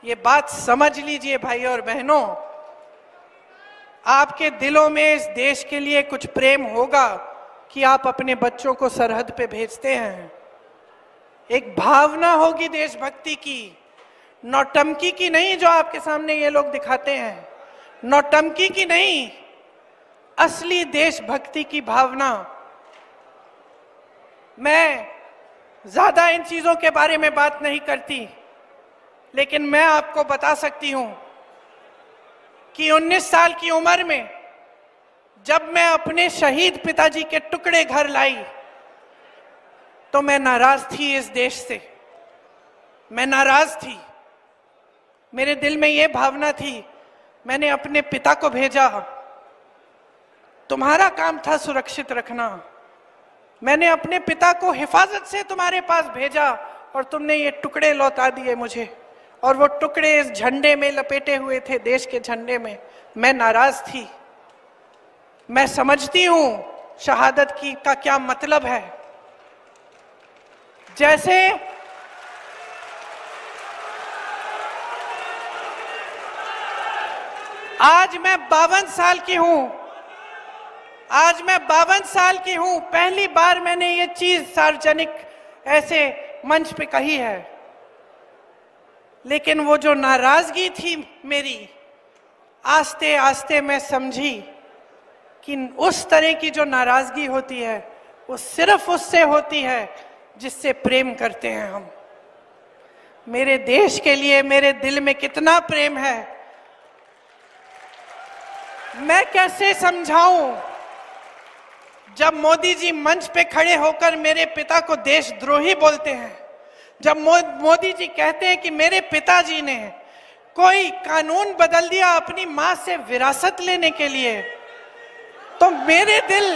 ये बात समझ लीजिए भाई और बहनों, आपके दिलों में इस देश के लिए कुछ प्रेम होगा कि आप अपने बच्चों को सरहद पे भेजते हैं। एक भावना होगी देशभक्ति की, नौटंकी की नहीं जो आपके सामने ये लोग दिखाते हैं, नौटंकी की नहीं, असली देशभक्ति की भावना। मैं ज्यादा इन चीजों के बारे में बात नहीं करती, लेकिन मैं आपको बता सकती हूं कि 19 साल की उम्र में जब मैं अपने शहीद पिताजी के टुकड़े घर लाई तो मैं नाराज थी इस देश से, मैं नाराज थी। मेरे दिल में यह भावना थी, मैंने अपने पिता को भेजा, तुम्हारा काम था सुरक्षित रखना, मैंने अपने पिता को हिफाजत से तुम्हारे पास भेजा और तुमने ये टुकड़े लौटा दिए मुझे, और वो टुकड़े इस झंडे में लपेटे हुए थे, देश के झंडे में। मैं नाराज थी। मैं समझती हूं शहादत की का क्या मतलब है। जैसे आज मैं 52 साल की हूं, आज मैं 52 साल की हूं, पहली बार मैंने ये चीज सार्वजनिक ऐसे मंच पे कही है। लेकिन वो जो नाराजगी थी मेरी, आस्ते आस्ते मैं समझी कि उस तरह की जो नाराजगी होती है वो सिर्फ उससे होती है जिससे प्रेम करते हैं हम। मेरे देश के लिए मेरे दिल में कितना प्रेम है, मैं कैसे समझाऊं। जब मोदी जी मंच पे खड़े होकर मेरे पिता को देशद्रोही बोलते हैं, जब मोदी जी कहते हैं कि मेरे पिताजी ने कोई कानून बदल दिया अपनी मां से विरासत लेने के लिए, तो मेरे दिल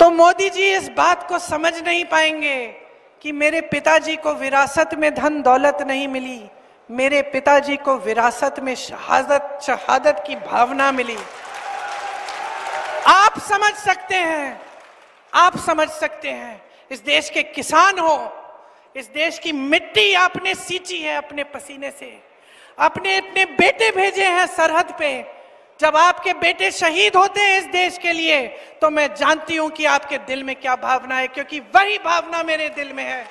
तो मोदी जी इस बात को समझ नहीं पाएंगे कि मेरे पिताजी को विरासत में धन दौलत नहीं मिली, मेरे पिताजी को विरासत में शहादत की भावना मिली। आप समझ सकते हैं, आप समझ सकते हैं। इस देश के किसान हो, इस देश की मिट्टी आपने सींची है अपने पसीने से, अपने अपने बेटे भेजे हैं सरहद पे। जब आपके बेटे शहीद होते हैं इस देश के लिए, तो मैं जानती हूं कि आपके दिल में क्या भावना है, क्योंकि वही भावना मेरे दिल में है।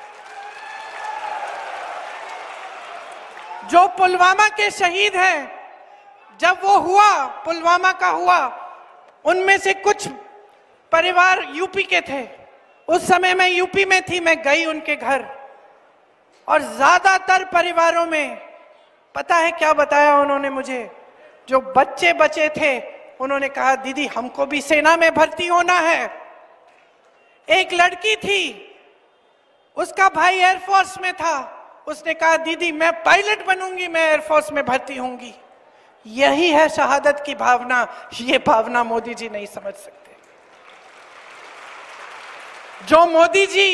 जो पुलवामा के शहीद हैं, जब वो हुआ, पुलवामा का हुआ, उनमें से कुछ परिवार यूपी के थे। उस समय मैं यूपी में थी, मैं गई उनके घर, और ज्यादातर परिवारों में पता है क्या बताया उन्होंने मुझे? जो बच्चे बचे थे उन्होंने कहा दीदी हमको भी सेना में भर्ती होना है। एक लड़की थी, उसका भाई एयरफोर्स में था, उसने कहा दीदी मैं पायलट बनूंगी, मैं एयरफोर्स में भर्ती होंगी। यही है शहादत की भावना। ये भावना मोदी जी नहीं समझ सकते। जो मोदी जी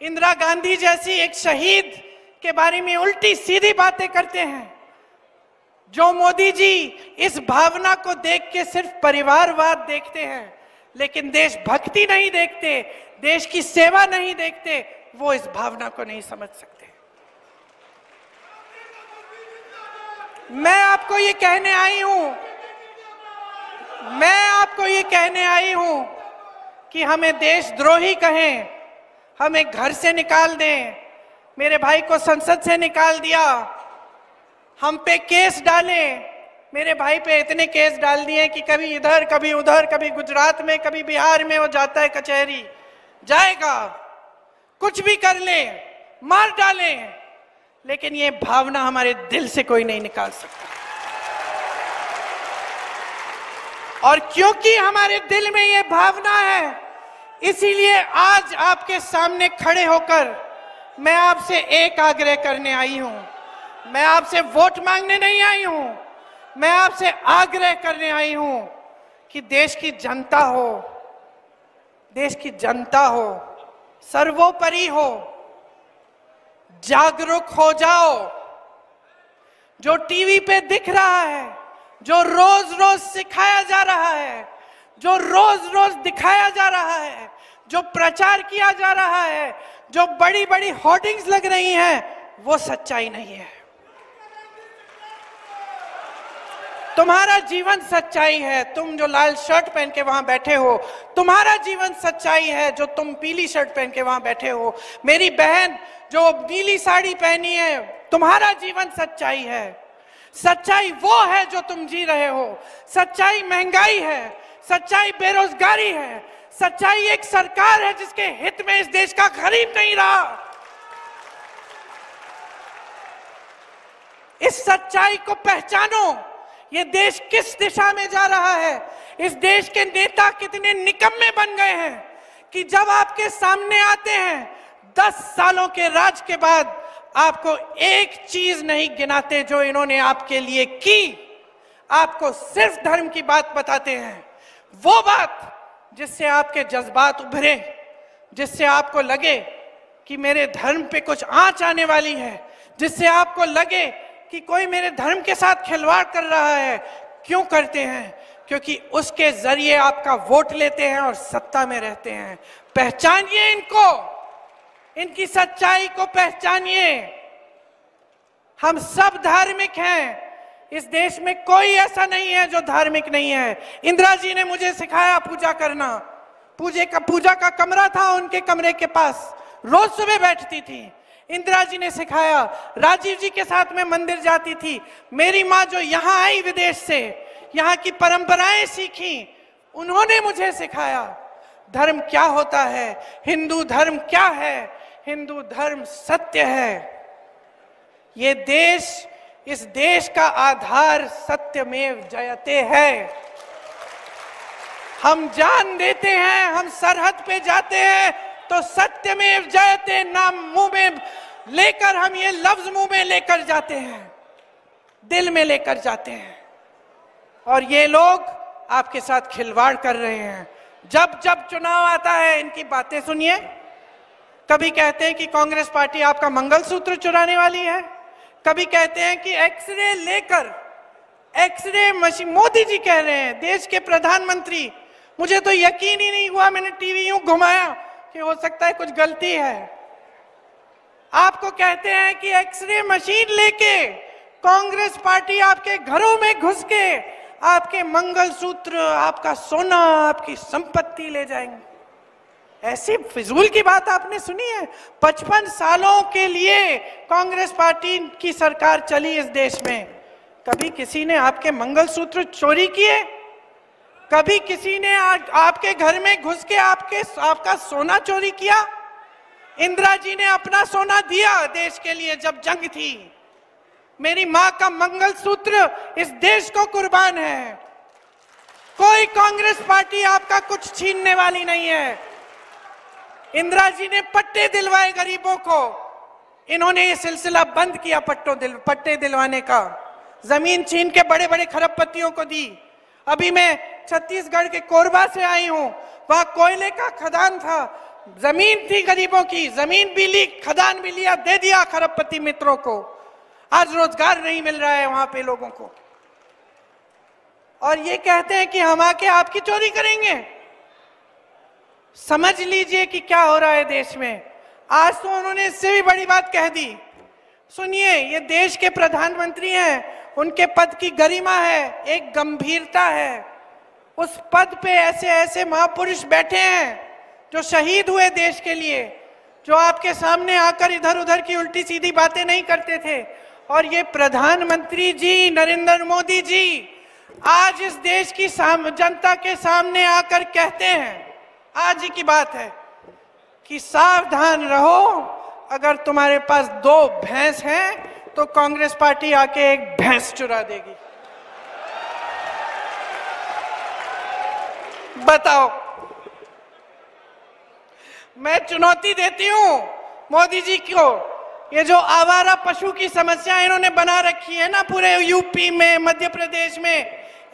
इंदिरा गांधी जैसी एक शहीद के बारे में उल्टी सीधी बातें करते हैं, जो मोदी जी इस भावना को देख के सिर्फ परिवारवाद देखते हैं लेकिन देशभक्ति नहीं देखते, देश की सेवा नहीं देखते, वो इस भावना को नहीं समझ सकते। मैं आपको ये कहने आई हूं, मैं आपको ये कहने आई हूं कि हमें देशद्रोही कहें, हमें घर से निकाल दें, मेरे भाई को संसद से निकाल दिया, हम पे केस डाले, मेरे भाई पे इतने केस डाल दिए कि कभी इधर कभी उधर, कभी गुजरात में कभी बिहार में वो जाता है कचहरी, जाएगा, कुछ भी कर ले, मार डाले, लेकिन ये भावना हमारे दिल से कोई नहीं निकाल सकता। और क्योंकि हमारे दिल में ये भावना है, इसीलिए आज आपके सामने खड़े होकर मैं आपसे एक आग्रह करने आई हूं। मैं आपसे वोट मांगने नहीं आई हूं, मैं आपसे आग्रह करने आई हूं कि देश की जनता हो, देश की जनता हो, सर्वोपरि हो, जागरूक हो जाओ। जो टीवी पे दिख रहा है, जो रोज रोज सिखाया जा रहा है, जो रोज रोज दिखाया जा रहा है, जो प्रचार किया जा रहा है, जो बड़ी बड़ी होर्डिंग्स लग रही हैं, वो सच्चाई नहीं है। तुम्हारा जीवन सच्चाई है। तुम जो लाल शर्ट पहन के वहां बैठे हो, तुम्हारा जीवन सच्चाई है। जो तुम पीली शर्ट पहन के वहां बैठे हो, मेरी बहन जो नीली साड़ी पहनी है, तुम्हारा जीवन सच्चाई है। सच्चाई वो है जो तुम जी रहे हो। सच्चाई महंगाई है, सच्चाई बेरोजगारी है, सच्चाई एक सरकार है जिसके हित में इस देश का गरीब नहीं रहा। इस सच्चाई को पहचानो। ये देश किस दिशा में जा रहा है। इस देश के नेता कितने निकम्मे बन गए हैं कि जब आपके सामने आते हैं 10 सालों के राज के बाद आपको एक चीज नहीं गिनाते जो इन्होंने आपके लिए की। आपको सिर्फ धर्म की बात बताते हैं, वो बात जिससे आपके जज्बात उभरे, जिससे आपको लगे कि मेरे धर्म पे कुछ आंच आने वाली है, जिससे आपको लगे कि कोई मेरे धर्म के साथ खिलवाड़ कर रहा है। क्यों करते हैं? क्योंकि उसके जरिए आपका वोट लेते हैं और सत्ता में रहते हैं। पहचानिए इनको, इनकी सच्चाई को पहचानिए। हम सब धार्मिक हैं। इस देश में कोई ऐसा नहीं है जो धार्मिक नहीं है। इंदिरा जी ने मुझे सिखाया पूजा करना। पूजा का कमरा था उनके कमरे के पास, रोज सुबह बैठती थी। इंदिरा जी ने सिखाया। राजीव जी के साथ में मंदिर जाती थी। मेरी माँ जो यहाँ आई विदेश से, यहाँ की परंपराएं सीखी, उन्होंने मुझे सिखाया धर्म क्या होता है, हिंदू धर्म क्या है। हिंदू धर्म सत्य है। ये देश, इस देश का आधार सत्यमेव जयते है। हम जान देते हैं, हम सरहद पे जाते हैं तो सत्यमेव जयते नाम मुंह में लेकर, हम ये लफ्ज मुंह में लेकर जाते हैं, दिल में लेकर जाते हैं। और ये लोग आपके साथ खिलवाड़ कर रहे हैं। जब जब चुनाव आता है इनकी बातें सुनिए। कभी कहते हैं कि कांग्रेस पार्टी आपका मंगलसूत्र चुराने वाली है, कभी कहते हैं कि एक्सरे लेकर, एक्सरे मशीन, मोदी जी कह रहे हैं, देश के प्रधानमंत्री। मुझे तो यकीन ही नहीं हुआ, मैंने टीवी यूं घुमाया कि हो सकता है कुछ गलती है। आपको कहते हैं कि एक्सरे मशीन लेके कांग्रेस पार्टी आपके घरों में घुस के आपके मंगलसूत्र, आपका सोना, आपकी संपत्ति ले जाएंगे। ऐसी फिजूल की बात आपने सुनी है? 55 सालों के लिए कांग्रेस पार्टी की सरकार चली इस देश में। कभी किसी ने आपके मंगलसूत्र चोरी किए? कभी किसी ने आपके घर में घुस के आपका सोना चोरी किया? इंदिरा जी ने अपना सोना दिया देश के लिए जब जंग थी। मेरी मां का मंगलसूत्र इस देश को कुर्बान है। कोई कांग्रेस पार्टी आपका कुछ छीनने वाली नहीं है। इंदिरा जी ने पट्टे दिलवाए गरीबों को। इन्होंने ये सिलसिला बंद किया पट्टे दिलवाने का। जमीन छीन के बड़े बड़े खरबपतियों को दी। अभी मैं छत्तीसगढ़ के कोरबा से आई हूं, वहां कोयले का खदान था, जमीन थी गरीबों की, जमीन भी ली, खदान भी लिया, दे दिया खरबपति मित्रों को। आज रोजगार नहीं मिल रहा है वहां पे लोगों को। और ये कहते हैं कि हम आके आपकी चोरी करेंगे। समझ लीजिए कि क्या हो रहा है देश में। आज तो उन्होंने इससे भी बड़ी बात कह दी। सुनिए, ये देश के प्रधानमंत्री हैं, उनके पद की गरिमा है, एक गंभीरता है। उस पद पे ऐसे ऐसे महापुरुष बैठे हैं जो शहीद हुए देश के लिए, जो आपके सामने आकर इधर उधर की उल्टी सीधी बातें नहीं करते थे। और ये प्रधानमंत्री जी नरेंद्र मोदी जी आज इस देश की जनता के सामने आकर कहते हैं, आज ही की बात है, कि सावधान रहो, अगर तुम्हारे पास 2 भैंस हैं तो कांग्रेस पार्टी आके एक भैंस चुरा देगी। बताओ। मैं चुनौती देती हूं मोदी जी को। ये जो आवारा पशु की समस्या इन्होंने बना रखी है ना पूरे यूपी में, मध्य प्रदेश में,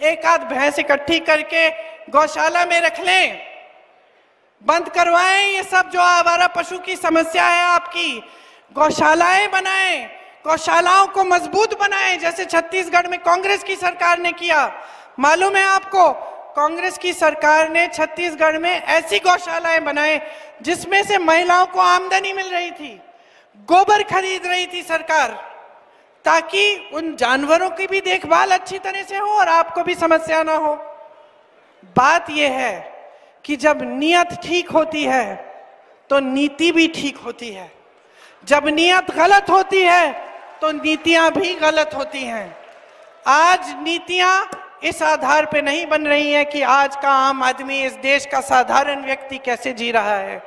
एक आध भैंस इकट्ठी करके गौशाला में रख लें, बंद करवाएं ये सब जो आवारा पशु की समस्या है आपकी। गौशालाएं बनाएं, गौशालाओं को मजबूत बनाएं, जैसे छत्तीसगढ़ में कांग्रेस की सरकार ने किया। मालूम है आपको, कांग्रेस की सरकार ने छत्तीसगढ़ में ऐसी गौशालाएं बनाए जिसमें से महिलाओं को आमदनी मिल रही थी, गोबर खरीद रही थी सरकार, ताकि उन जानवरों की भी देखभाल अच्छी तरह से हो और आपको भी समस्या ना हो। बात यह है कि जब नीयत ठीक होती है तो नीति भी ठीक होती है, जब नीयत गलत होती है तो नीतियां भी गलत होती हैं। आज नीतियां इस आधार पे नहीं बन रही हैं कि आज का आम आदमी, इस देश का साधारण व्यक्ति कैसे जी रहा है,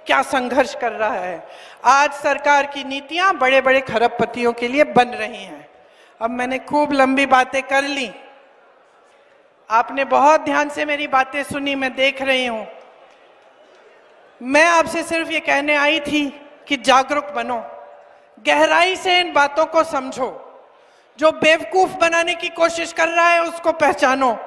क्या संघर्ष कर रहा है। आज सरकार की नीतियां बड़े बड़े खरबपतियों के लिए बन रही हैं। अब मैंने खूब लंबी बातें कर ली, आपने बहुत ध्यान से मेरी बातें सुनी, मैं देख रही हूं। मैं आपसे सिर्फ ये कहने आई थी कि जागरूक बनो, गहराई से इन बातों को समझो। जो बेवकूफ बनाने की कोशिश कर रहा है उसको पहचानो।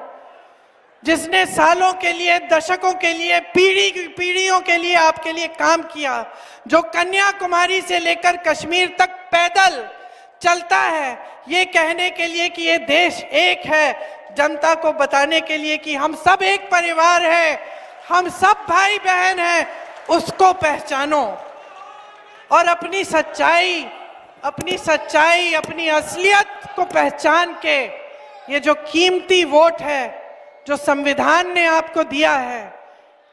जिसने सालों के लिए, दशकों के लिए, पीढ़ियों के लिए आपके लिए काम किया, जो कन्याकुमारी से लेकर कश्मीर तक पैदल चलता है ये कहने के लिए कि ये देश एक है, जनता को बताने के लिए कि हम सब एक परिवार है, हम सब भाई बहन हैं, उसको पहचानो और अपनी सच्चाई, अपनी असलियत को पहचान के ये जो कीमती वोट है जो संविधान ने आपको दिया है,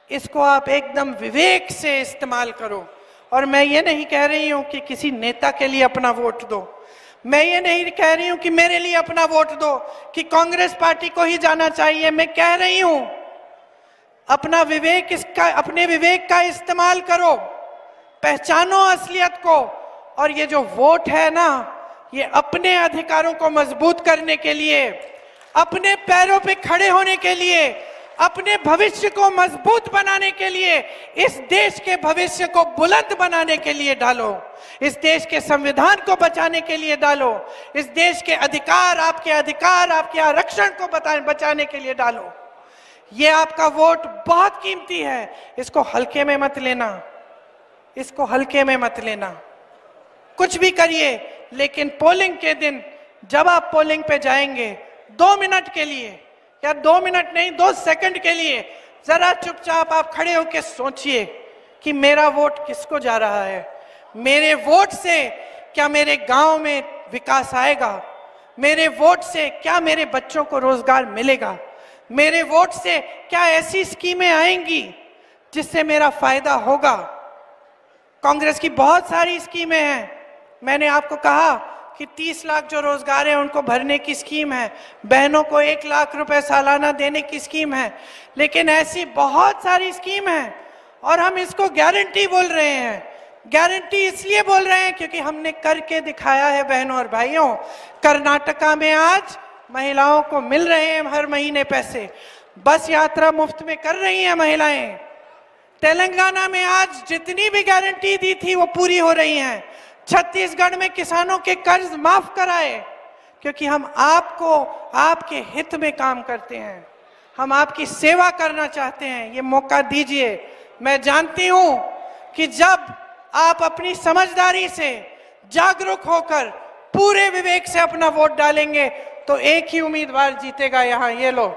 इसको आप एकदम विवेक से इस्तेमाल करो। और मैं ये नहीं कह रही हूं कि किसी नेता के लिए अपना वोट दो, मैं ये नहीं कह रही हूं कि मेरे लिए अपना वोट दो, कि कांग्रेस पार्टी को ही जाना चाहिए। मैं कह रही हूं अपने विवेक का इस्तेमाल करो, पहचानो असलियत को। और ये जो वोट है ना, ये अपने अधिकारों को मजबूत करने के लिए, अपने पैरों पे खड़े होने के लिए, अपने भविष्य को मजबूत बनाने के लिए, इस देश के भविष्य को बुलंद बनाने के लिए डालो, इस देश के संविधान को बचाने के लिए डालो, इस देश के अधिकार, आपके आरक्षण को बचाने के लिए डालो। ये आपका वोट बहुत कीमती है, इसको हल्के में मत लेना, इसको हल्के में मत लेना। कुछ भी करिए, लेकिन पोलिंग के दिन जब आप पोलिंग पे जाएंगे 2 मिनट के लिए, या 2 मिनट नहीं 2 सेकंड के लिए जरा चुपचाप आप खड़े होकर सोचिए कि मेरा वोट किसको जा रहा है। मेरे वोट से क्या मेरे गांव में विकास आएगा? मेरे वोट से क्या मेरे बच्चों को रोजगार मिलेगा? मेरे वोट से क्या ऐसी स्कीमें आएंगी जिससे मेरा फायदा होगा? कांग्रेस की बहुत सारी स्कीमें हैं। मैंने आपको कहा कि 30 लाख जो रोजगार है उनको भरने की स्कीम है, बहनों को 1 लाख रुपए सालाना देने की स्कीम है, लेकिन ऐसी बहुत सारी स्कीम है। और हम इसको गारंटी बोल रहे हैं। गारंटी इसलिए बोल रहे हैं क्योंकि हमने करके दिखाया है बहनों और भाइयों। कर्नाटका में आज महिलाओं को मिल रहे हैं हर महीने पैसे, बस यात्रा मुफ्त में कर रही हैं महिलाएं। तेलंगाना में आज जितनी भी गारंटी दी थी वो पूरी हो रही हैं। छत्तीसगढ़ में किसानों के कर्ज माफ कराए, क्योंकि हम आपको, आपके हित में काम करते हैं, हम आपकी सेवा करना चाहते हैं। ये मौका दीजिए। मैं जानती हूं कि जब आप अपनी समझदारी से, जागरूक होकर, पूरे विवेक से अपना वोट डालेंगे तो एक ही उम्मीदवार जीतेगा। यहां ये लो,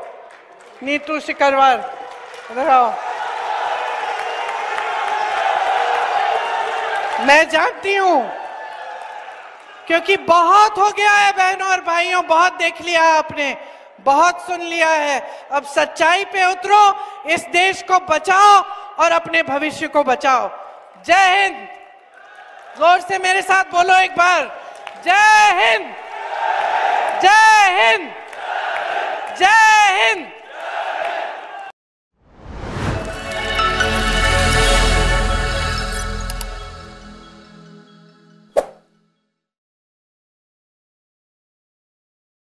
नीतू सिकरवार, इधर आओ। मैं जानती हूं, क्योंकि बहुत हो गया है बहनों और भाइयों, बहुत देख लिया आपने, बहुत सुन लिया है। अब सच्चाई पे उतरो, इस देश को बचाओ और अपने भविष्य को बचाओ। जय हिंद। जोर से मेरे साथ बोलो एक बार, जय हिंद, जय हिंद, जय